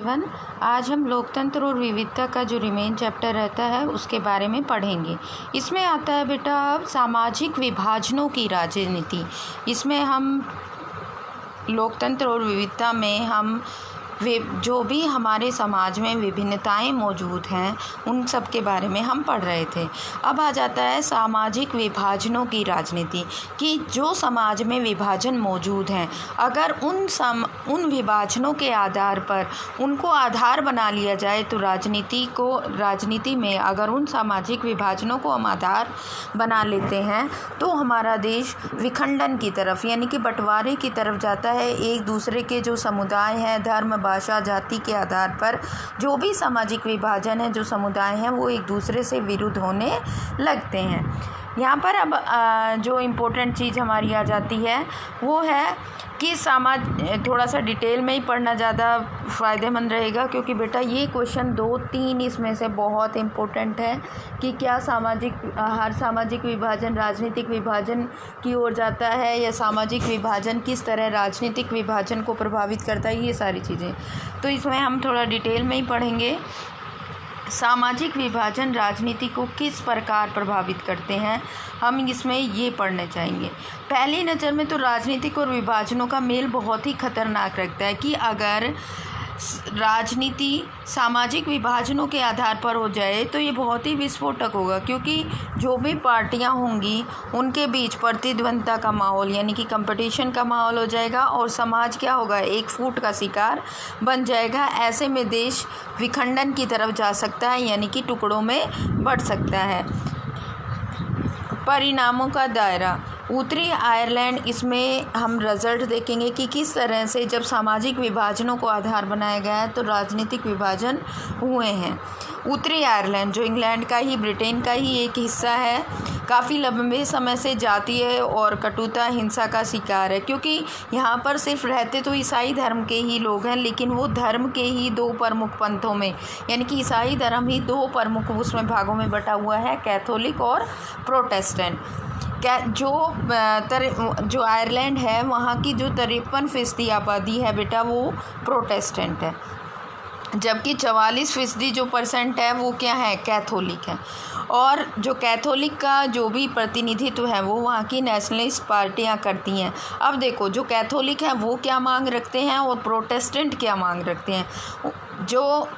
आज हम लोकतंत्र और विविधता का जो रिमेन चैप्टर रहता है उसके बारे में पढ़ेंगे। इसमें आता है बेटा अब सामाजिक विभाजनों की राजनीति। इसमें हम लोकतंत्र और विविधता में हम जो भी हमारे समाज में विभिन्नताएं मौजूद हैं उन सब के बारे में हम पढ़ रहे थे। अब आ जाता है सामाजिक विभाजनों की राजनीति कि जो समाज में विभाजन मौजूद हैं अगर उन विभाजनों के आधार पर उनको आधार बना लिया जाए तो राजनीति में अगर उन सामाजिक विभाजनों को हम आधार बना लेते हैं तो हमारा देश विखंडन की तरफ यानी कि बंटवारे की तरफ जाता है। एक दूसरे के जो समुदाय हैं, धर्म, भाषा, जाति के आधार पर जो भी सामाजिक विभाजन है, जो समुदाय हैं वो एक दूसरे से विरुद्ध होने लगते हैं। यहाँ पर अब जो इम्पोर्टेंट चीज़ हमारी आ जाती है वो है कि थोड़ा सा डिटेल में ही पढ़ना ज़्यादा फ़ायदेमंद रहेगा क्योंकि बेटा ये क्वेश्चन 2-3 इसमें से बहुत इम्पोर्टेंट है कि क्या हर सामाजिक विभाजन राजनीतिक विभाजन की ओर जाता है या सामाजिक विभाजन किस तरह राजनीतिक विभाजन को प्रभावित करता है, ये सारी चीज़ें तो इसमें हम थोड़ा डिटेल में ही पढ़ेंगे। सामाजिक विभाजन राजनीति को किस प्रकार प्रभावित करते हैं हम इसमें ये पढ़ने चाहेंगे। पहली नज़र में तो राजनीतिक और विभाजनों का मेल बहुत ही खतरनाक रखता है कि अगर राजनीति सामाजिक विभाजनों के आधार पर हो जाए तो ये बहुत ही विस्फोटक होगा क्योंकि जो भी पार्टियां होंगी उनके बीच प्रतिद्वंद्विता का माहौल यानी कि कंपटीशन का माहौल हो जाएगा और समाज क्या होगा, एक फूट का शिकार बन जाएगा। ऐसे में देश विखंडन की तरफ जा सकता है यानी कि टुकड़ों में बढ़ सकता है। परिणामों का दायरा, उत्तरी आयरलैंड, इसमें हम रिजल्ट देखेंगे कि किस तरह से जब सामाजिक विभाजनों को आधार बनाया गया है तो राजनीतिक विभाजन हुए हैं। उत्तरी आयरलैंड जो इंग्लैंड का ही ब्रिटेन का ही एक हिस्सा है काफ़ी लंबे समय से जातीय और कटुता हिंसा का शिकार है क्योंकि यहाँ पर सिर्फ रहते तो ईसाई धर्म के ही लोग हैं लेकिन वो धर्म के ही 2 प्रमुख पंथों में यानी कि ईसाई धर्म ही 2 प्रमुख उसमें भागों में बटा हुआ है, कैथोलिक और प्रोटेस्टेंट। जो आयरलैंड है वहाँ की जो 53% आबादी है बेटा वो प्रोटेस्टेंट है जबकि 44% जो % है वो क्या है, कैथोलिक है। और जो कैथोलिक का जो भी प्रतिनिधित्व है वो वहाँ की नेशनलिस्ट पार्टियाँ करती हैं। अब देखो जो कैथोलिक हैं वो क्या मांग रखते हैं और प्रोटेस्टेंट क्या मांग रखते हैं। जो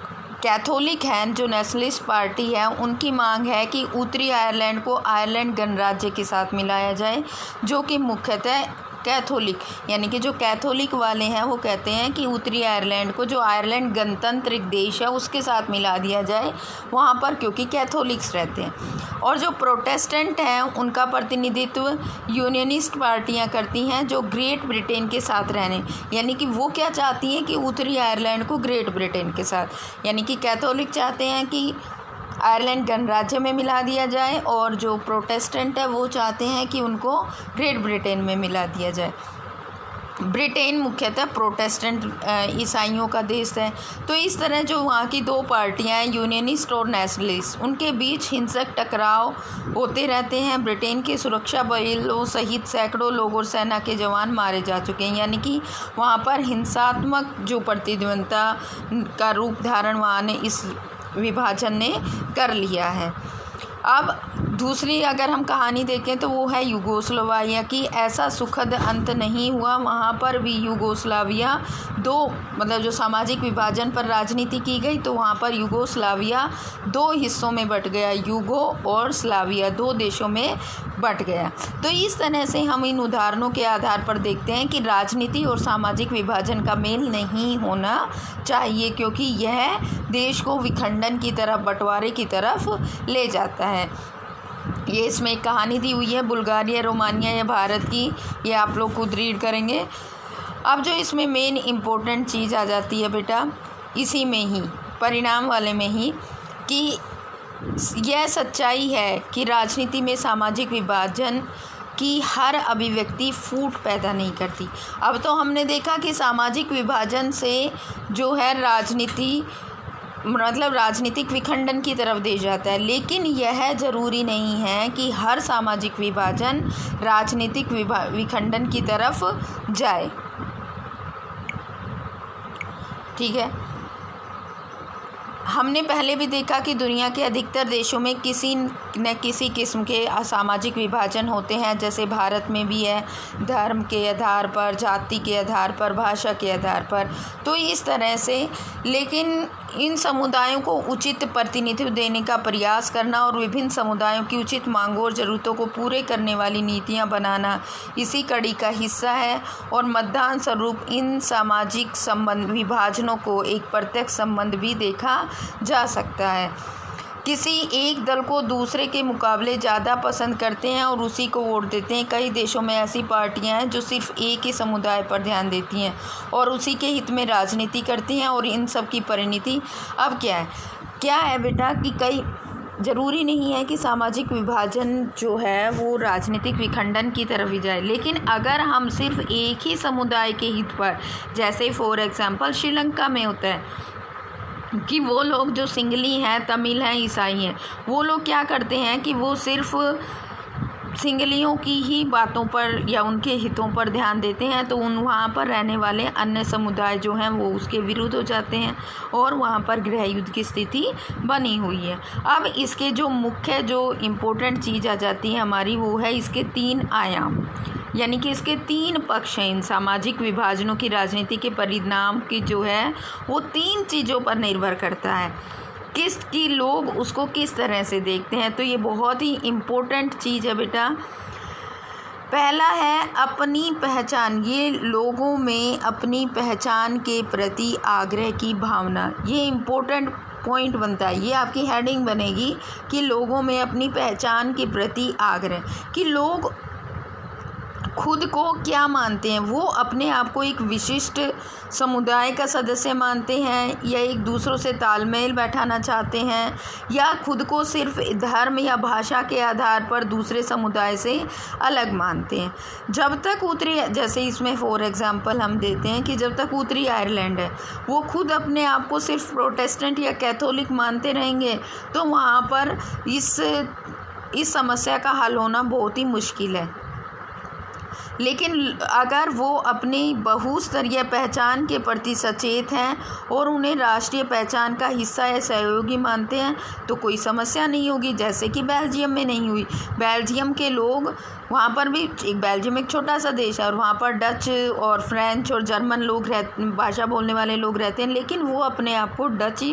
कैथोलिक हैं जो नेशनलिस्ट पार्टी है उनकी मांग है कि उत्तरी आयरलैंड को आयरलैंड गणराज्य के साथ मिलाया जाए जो कि मुख्यतः कैथोलिक यानी कि जो कैथोलिक वाले हैं वो कहते हैं कि उत्तरी आयरलैंड को जो आयरलैंड गणतंत्रिक देश है उसके साथ मिला दिया जाए वहाँ पर क्योंकि कैथोलिक्स रहते हैं। और जो प्रोटेस्टेंट हैं उनका प्रतिनिधित्व यूनियनिस्ट पार्टियाँ करती हैं जो ग्रेट ब्रिटेन के साथ रहने यानी कि वो क्या चाहती हैं कि उत्तरी आयरलैंड को ग्रेट ब्रिटेन के साथ यानी कि कैथोलिक चाहते हैं कि आयरलैंड गणराज्य में मिला दिया जाए और जो प्रोटेस्टेंट है वो चाहते हैं कि उनको ग्रेट ब्रिटेन में मिला दिया जाए। ब्रिटेन मुख्यतः प्रोटेस्टेंट ईसाइयों का देश है। तो इस तरह जो वहाँ की 2 पार्टियाँ हैं यूनियनिस्ट और नेशनलिस्ट उनके बीच हिंसक टकराव होते रहते हैं। ब्रिटेन के सुरक्षा बलों सहित सैकड़ों लोग और सेना के जवान मारे जा चुके हैं यानी कि वहाँ पर हिंसात्मक जो प्रतिद्वंद्विता का रूप धारण वहाँ ने इस विभाजन ने कर लिया है। अब दूसरी अगर हम कहानी देखें तो वो है यूगोस्लाविया की। ऐसा सुखद अंत नहीं हुआ, वहाँ पर भी यूगोस्लाविया मतलब जो सामाजिक विभाजन पर राजनीति की गई तो वहाँ पर यूगोस्लाविया 2 हिस्सों में बट गया, यूगो और स्लाविया 2 देशों में बट गया। तो इस तरह से हम इन उदाहरणों के आधार पर देखते हैं कि राजनीति और सामाजिक विभाजन का मेल नहीं होना चाहिए क्योंकि यह देश को विखंडन की तरफ, बंटवारे की तरफ ले जाता है। ये इसमें एक कहानी दी हुई है बुल्गारिया, रोमानिया या भारत की, ये आप लोग खुद रीड करेंगे। अब जो इसमें मेन इम्पोर्टेंट चीज़ आ जाती है बेटा इसी में ही परिणाम वाले में ही कि यह सच्चाई है कि राजनीति में सामाजिक विभाजन की हर अभिव्यक्ति फूट पैदा नहीं करती। अब तो हमने देखा कि सामाजिक विभाजन से जो है राजनीतिक विखंडन की तरफ दे जाता है लेकिन यह ज़रूरी नहीं है कि हर सामाजिक विभाजन राजनीतिक विखंडन की तरफ जाए। ठीक है, हमने पहले भी देखा कि दुनिया के अधिकतर देशों में किसी न किसी किस्म के असामाजिक विभाजन होते हैं, जैसे भारत में भी है, धर्म के आधार पर, जाति के आधार पर, भाषा के आधार पर। तो इस तरह से, लेकिन इन समुदायों को उचित प्रतिनिधित्व देने का प्रयास करना और विभिन्न समुदायों की उचित मांगों और ज़रूरतों को पूरे करने वाली नीतियां बनाना इसी कड़ी का हिस्सा है। और मतदान स्वरूप इन सामाजिक संबंध विभाजनों को एक प्रत्यक्ष संबंध भी देखा जा सकता है। किसी एक दल को दूसरे के मुकाबले ज़्यादा पसंद करते हैं और उसी को वोट देते हैं। कई देशों में ऐसी पार्टियां हैं जो सिर्फ एक ही समुदाय पर ध्यान देती हैं और उसी के हित में राजनीति करती हैं। और इन सब की परिणति अब क्या है बेटा कि कई ज़रूरी नहीं है कि सामाजिक विभाजन जो है वो राजनीतिक विखंडन की तरफ ही जाए, लेकिन अगर हम सिर्फ एक ही समुदाय के हित पर, जैसे फॉर एग्जांपल श्रीलंका में होता है कि वो लोग जो सिंगली हैं, तमिल हैं, ईसाई हैं, वो लोग क्या करते हैं कि वो सिर्फ सिंगलियों की ही बातों पर या उनके हितों पर ध्यान देते हैं, तो वहाँ पर रहने वाले अन्य समुदाय जो हैं वो उसके विरुद्ध हो जाते हैं और वहाँ पर गृह युद्ध की स्थिति बनी हुई है। अब इसके जो मुख्य जो इम्पोर्टेंट चीज़ आ जाती है हमारी, वो है इसके 3 आयाम, यानी कि इसके 3 पक्ष हैं। इन सामाजिक विभाजनों की राजनीति के परिणाम की जो है वो 3 चीज़ों पर निर्भर करता है कि लोग उसको किस तरह से देखते हैं। तो ये बहुत ही इम्पोर्टेंट चीज़ है बेटा। पहला है अपनी पहचान, ये लोगों में अपनी पहचान के प्रति आग्रह की भावना, ये इम्पोर्टेंट पॉइंट बनता है। ये आपकी हेडिंग बनेगी कि लोगों में अपनी पहचान के प्रति आग्रह, कि लोग खुद को क्या मानते हैं, वो अपने आप को एक विशिष्ट समुदाय का सदस्य मानते हैं या एक दूसरों से तालमेल बैठाना चाहते हैं, या खुद को सिर्फ धर्म या भाषा के आधार पर दूसरे समुदाय से अलग मानते हैं। जब तक उत्तरी, जैसे इसमें फॉर एग्जांपल हम देते हैं कि जब तक उत्तरी आयरलैंड है वो खुद अपने आप को सिर्फ प्रोटेस्टेंट या कैथोलिक मानते रहेंगे, तो वहाँ पर इस समस्या का हल होना बहुत ही मुश्किल है। लेकिन अगर वो अपनी बहुस्तरीय पहचान के प्रति सचेत हैं और उन्हें राष्ट्रीय पहचान का हिस्सा या सहयोगी मानते हैं तो कोई समस्या नहीं होगी, जैसे कि बेल्जियम में नहीं हुई। बेल्जियम के लोग, वहाँ पर भी बेल्जियम एक छोटा सा देश है और वहाँ पर डच और फ्रेंच और जर्मन लोग भाषा बोलने वाले लोग रहते हैं, लेकिन वो अपने आप को डच,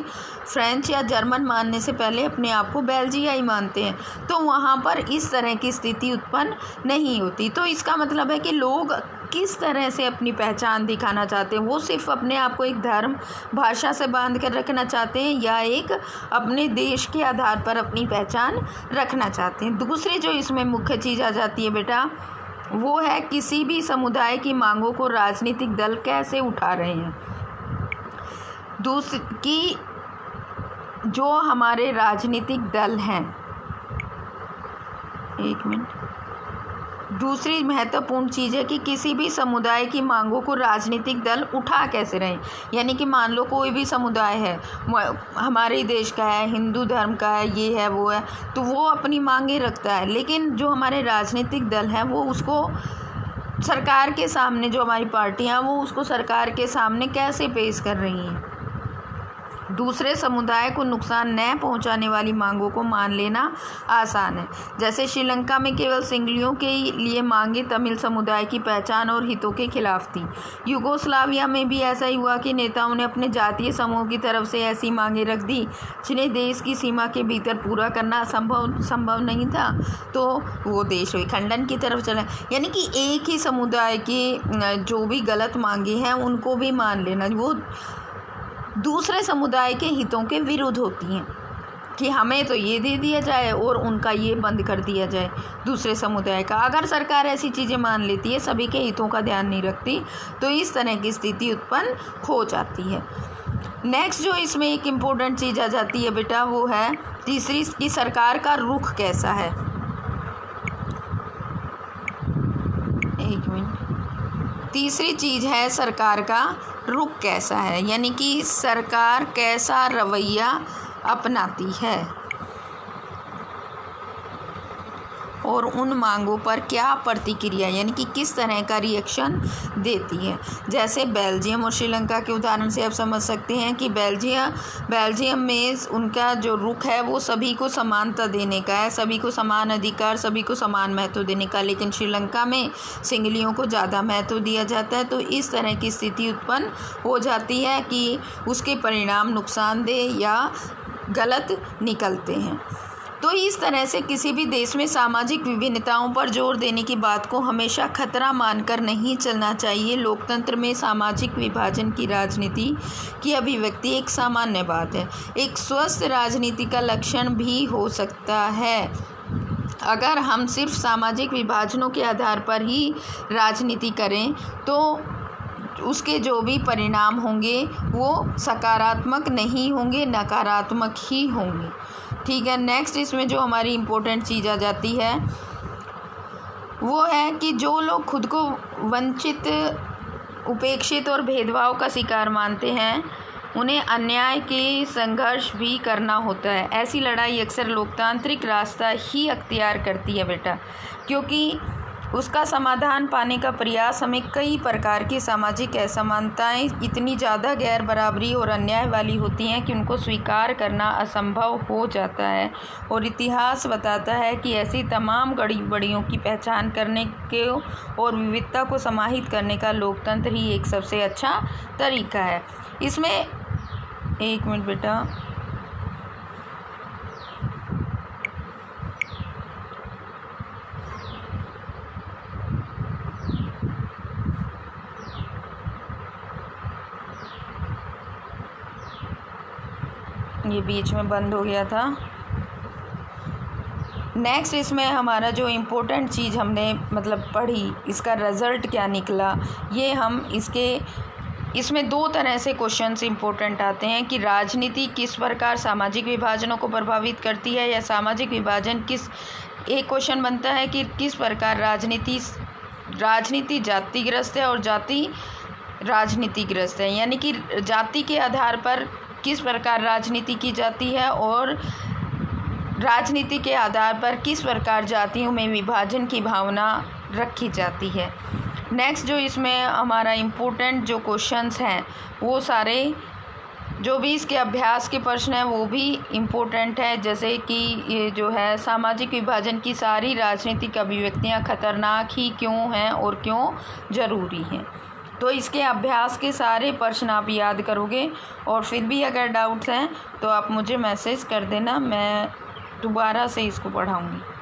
फ्रेंच या जर्मन मानने से पहले अपने आप को बेल्जियाई मानते हैं। तो वहाँ पर इस तरह की स्थिति उत्पन्न नहीं होती। तो इसका मतलब है कि लोग किस तरह से अपनी पहचान दिखाना चाहते हैं, वो सिर्फ अपने आप को एक धर्म, भाषा से बांध कर रखना चाहते हैं या एक अपने देश के आधार पर अपनी पहचान रखना चाहते हैं। दूसरी जो इसमें मुख्य चीज़ आ जाती है बेटा, वो है किसी भी समुदाय की मांगों को राजनीतिक दल कैसे उठा रहे हैं। दूसरी की जो हमारे राजनीतिक दल हैं, एक मिनट, दूसरी महत्वपूर्ण चीज़ है कि किसी भी समुदाय की मांगों को राजनीतिक दल उठा कैसे रहे। यानी कि मान लो कोई भी समुदाय है, हमारे देश का है, हिंदू धर्म का है, ये है वो है, तो वो अपनी मांगें रखता है, लेकिन जो हमारे राजनीतिक दल हैं वो उसको सरकार के सामने, जो हमारी पार्टियां वो उसको सरकार के सामने कैसे पेश कर रही हैं। दूसरे समुदाय को नुकसान न पहुंचाने वाली मांगों को मान लेना आसान है। जैसे श्रीलंका में केवल सिंगलियों के लिए मांगे तमिल समुदाय की पहचान और हितों के खिलाफ थी। यूगोस्लाविया में भी ऐसा ही हुआ कि नेताओं ने अपने जातीय समूह की तरफ से ऐसी मांगें रख दी जिन्हें देश की सीमा के भीतर पूरा करना संभव नहीं था, तो वो देश विखंडन की तरफ चला। यानी कि एक ही समुदाय के जो भी गलत मांगे हैं उनको भी मान लेना, वो दूसरे समुदाय के हितों के विरुद्ध होती हैं कि हमें तो ये दे दिया जाए और उनका ये बंद कर दिया जाए दूसरे समुदाय का। अगर सरकार ऐसी चीज़ें मान लेती है, सभी के हितों का ध्यान नहीं रखती, तो इस तरह की स्थिति उत्पन्न हो जाती है। नेक्स्ट जो इसमें एक इम्पोर्टेंट चीज़ आ जाती है बेटा, वो है तीसरी की सरकार का रुख कैसा है। एक मिनट, तीसरी चीज़ है सरकार का रुख कैसा है, यानी कि सरकार कैसा रवैया अपनाती है। और उन मांगों पर क्या प्रतिक्रिया यानी कि किस तरह का रिएक्शन देती है। जैसे बेल्जियम और श्रीलंका के उदाहरण से आप समझ सकते हैं कि बेल्जियम में उनका जो रुख है वो सभी को समानता देने का है, सभी को समान अधिकार, सभी को समान महत्व देने का, लेकिन श्रीलंका में सिंगलियों को ज़्यादा महत्व दिया जाता है। तो इस तरह की स्थिति उत्पन्न हो जाती है कि उसके परिणाम नुकसानदेह या गलत निकलते हैं। तो इस तरह से किसी भी देश में सामाजिक विभिन्नताओं पर जोर देने की बात को हमेशा खतरा मानकर नहीं चलना चाहिए। लोकतंत्र में सामाजिक विभाजन की राजनीति की अभिव्यक्ति एक सामान्य बात है, एक स्वस्थ राजनीति का लक्षण भी हो सकता है। अगर हम सिर्फ सामाजिक विभाजनों के आधार पर ही राजनीति करें तो उसके जो भी परिणाम होंगे वो सकारात्मक नहीं होंगे, नकारात्मक ही होंगे। ठीक है, नेक्स्ट इसमें जो हमारी इम्पोर्टेंट चीज़ आ जाती है वो है कि जो लोग खुद को वंचित, उपेक्षित और भेदभाव का शिकार मानते हैं उन्हें अन्याय के संघर्ष भी करना होता है। ऐसी लड़ाई अक्सर लोकतांत्रिक रास्ता ही अख्तियार करती है बेटा, क्योंकि उसका समाधान पाने का प्रयास हमें कई प्रकार की सामाजिक असमानताएं इतनी ज़्यादा गैर बराबरी और अन्याय वाली होती हैं कि उनको स्वीकार करना असंभव हो जाता है। और इतिहास बताता है कि ऐसी तमाम गड़बड़ियों की पहचान करने के और विविधता को समाहित करने का लोकतंत्र ही एक सबसे अच्छा तरीका है। इसमें एक मिनट बेटा, ये बीच में बंद हो गया था। नेक्स्ट इसमें हमारा जो इम्पोर्टेंट चीज़ हमने पढ़ी, इसका रिज़ल्ट क्या निकला, ये हम इसमें दो तरह से क्वेश्चंस इम्पोर्टेंट आते हैं कि राजनीति किस प्रकार सामाजिक विभाजनों को प्रभावित करती है, या सामाजिक विभाजन एक क्वेश्चन बनता है कि किस प्रकार राजनीति जातिग्रस्त है और जाति राजनीतिग्रस्त है, यानी कि जाति के आधार पर किस प्रकार राजनीति की जाती है और राजनीति के आधार पर किस प्रकार जातियों में विभाजन की भावना रखी जाती है। नेक्स्ट जो इसमें हमारा इम्पोर्टेंट जो क्वेश्चंस हैं वो सारे जो भी इसके अभ्यास के प्रश्न हैं वो भी इम्पोर्टेंट है। जैसे कि ये जो है सामाजिक विभाजन की सारी राजनीतिक अभिव्यक्तियाँ खतरनाक ही क्यों हैं और क्यों ज़रूरी हैं। तो इसके अभ्यास के सारे प्रश्न आप याद करोगे और फिर भी अगर डाउट्स हैं तो आप मुझे मैसेज कर देना, मैं दोबारा से इसको पढ़ाऊँगी।